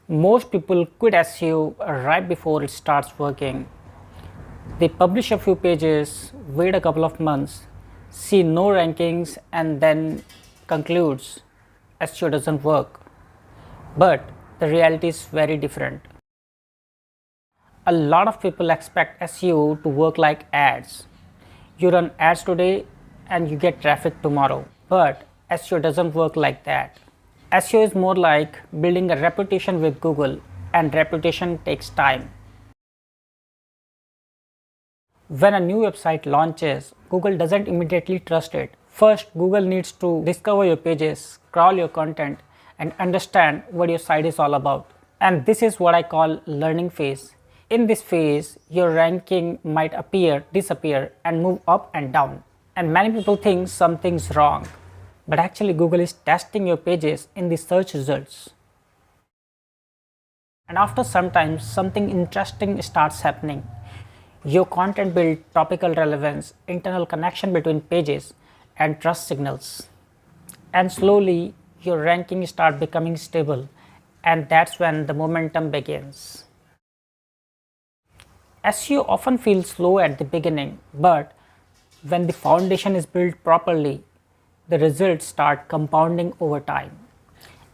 Most people quit SEO right before it starts working. They publish a few pages, wait a couple of months, see no rankings, and then concludes SEO doesn't work. But the reality is very different. A lot of people expect SEO to work like ads. You run ads today and you get traffic tomorrow. But SEO doesn't work like that. SEO is more like building a reputation with Google, and reputation takes time. When a new website launches, Google doesn't immediately trust it. First, Google needs to discover your pages, crawl your content, and understand what your site is all about. And this is what I call learning phase. In this phase, your ranking might appear, disappear, and move up and down. And many people think something's wrong. But actually, Google is testing your pages in the search results. And after some time, something interesting starts happening. Your content builds topical relevance, internal connection between pages, and trust signals. And slowly, your ranking starts becoming stable, and that's when the momentum begins. SEO often feels slow at the beginning, but when the foundation is built properly, the results start compounding over time.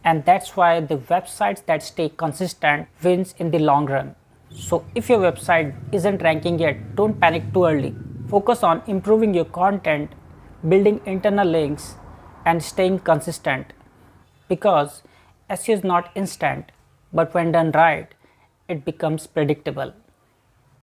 And that's why the websites that stay consistent wins in the long run. So if your website isn't ranking yet, don't panic too early. Focus on improving your content, building internal links, and staying consistent. Because SEO is not instant, but when done right, it becomes predictable.